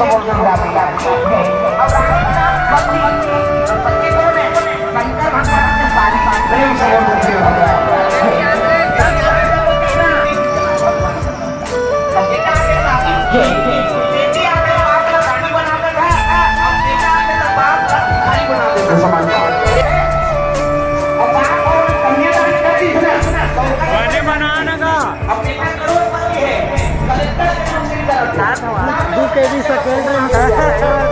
तो बोल दो अब रानी का पति कौन है? शंकर भगवान के पानी प्रेम से बोलते हो बेटी आगे बाप का रानी बना देता है और बेटा आगे बाप का खाली बना देता है समाज और बाप और कन्यादान करती है ना बने बनाना का अब बेटा करोड़पति है कलेक्टर के मंत्री का तू के भी सकेल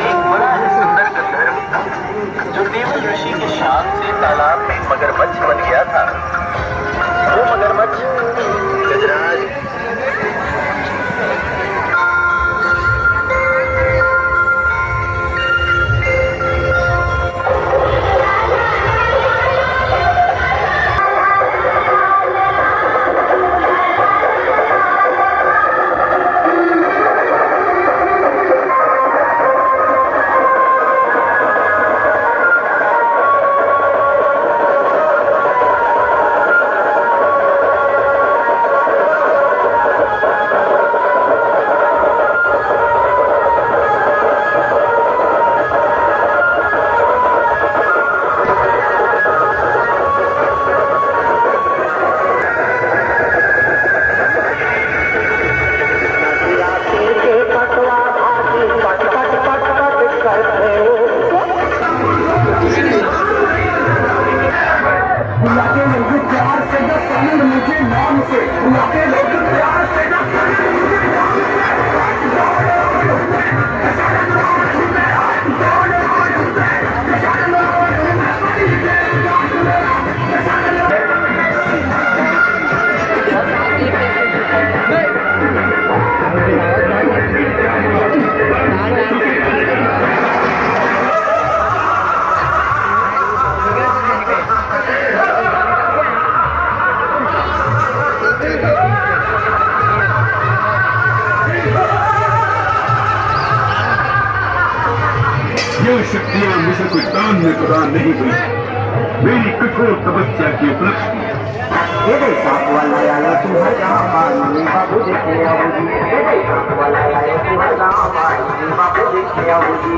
एक बड़ा ही सुंदर गंधर्व था जो देवल ऋषि के शाप से तालाब में मगरमच्छ बन गया था। वो मगरमच्छ गजराज बुलाते लोग प्यार से न समझ मुझे नाम से बुलाते लोग प्यार से न समझ मुझे नाम यह शक्तियां मुझे कोई दान में प्रदान नहीं हुई, मेरी कठोर तपस्या की उपलक्ष्य। सांप वाला आया तुम्हारा मानी बाबू देखे आओगी, सांप वाला आया तुम्हारा मानी बाबू देखे आओगी।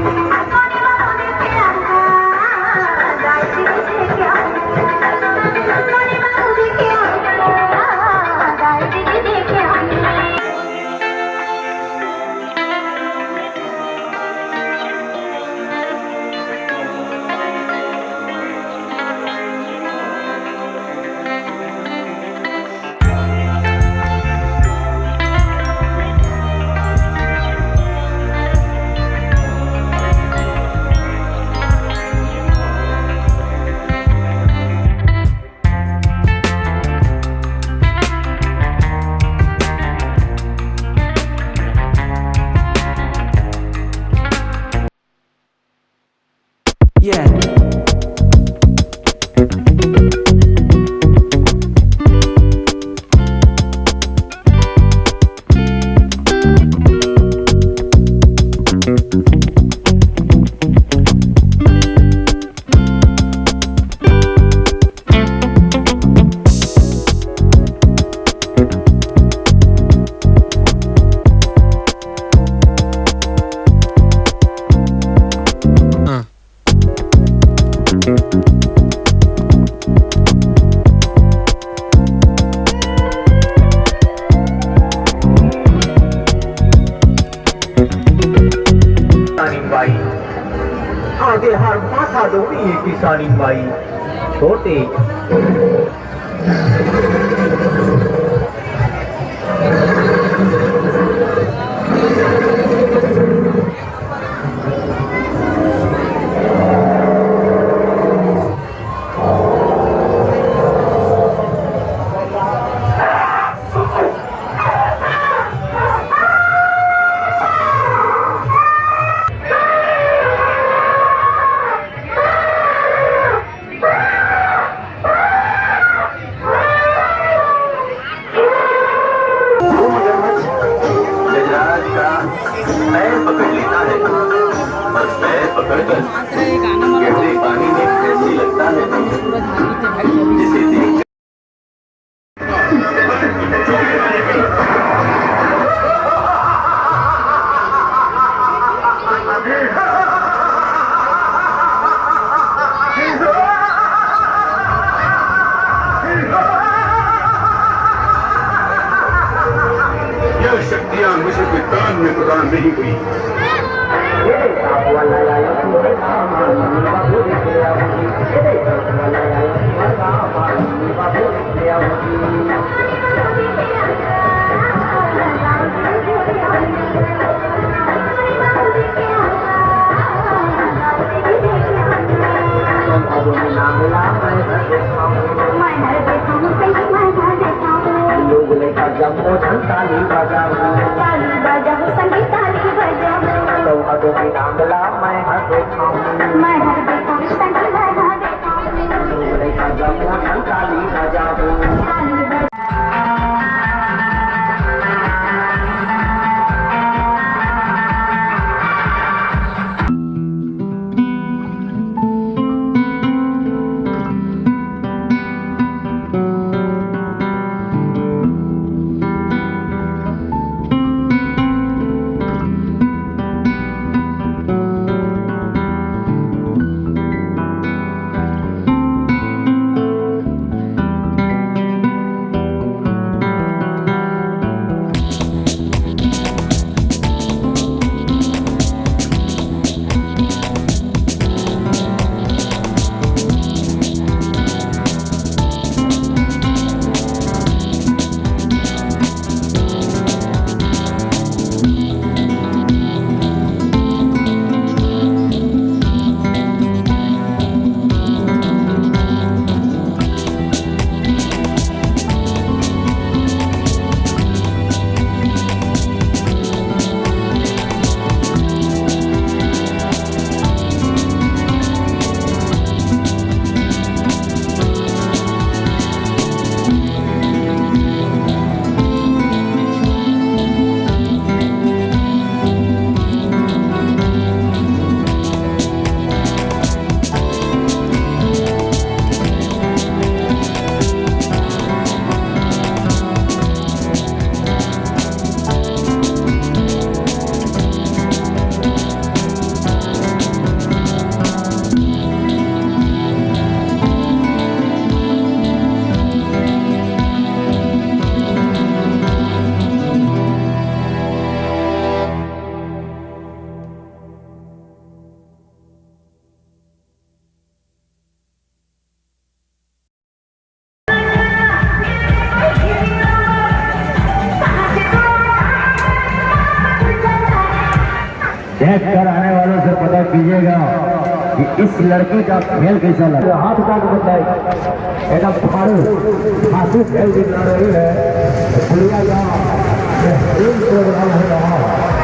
आगे हर माथा डोरी किसानी बाई छोटे धड़कन गहरे पानी में ऐसी लगता है जिसे देख यह शक्तियां मुझे कोई दान में प्रदान नहीं हुई। जम्मू ताली बजाओ ताली बजाओ संगीत ताली बजाओ तो अदो में नांगला मैं हर देखाऊं मैं हर देखाऊं संगीत मैं हर देखाऊं जम्मू ताली बजाओ ताली बजाओ देख कर आने वालों से पता कीजिएगा कि इस लड़की का खेल कैसा लगा। हाथ का बताए एकदम फाड़ू फांसी खेल दिखा रही है। प्रोग्राम हो रहा है।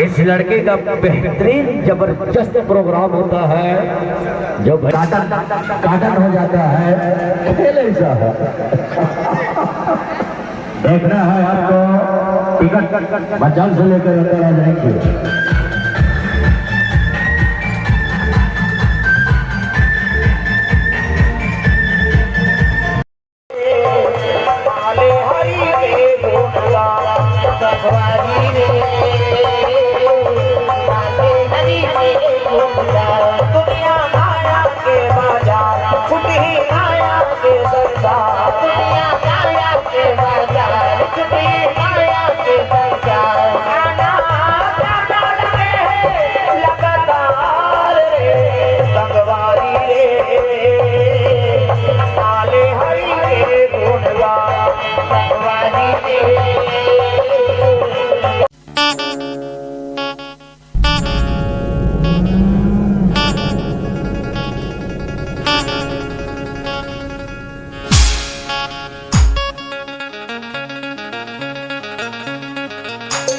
इस लड़के का बेहतरीन जबरदस्त प्रोग्राम होता है जो काटन हो जाता है, खेल ऐसा है। देखना है आपको टिकट बचाव से लेकर अंदर आ जाएंगे।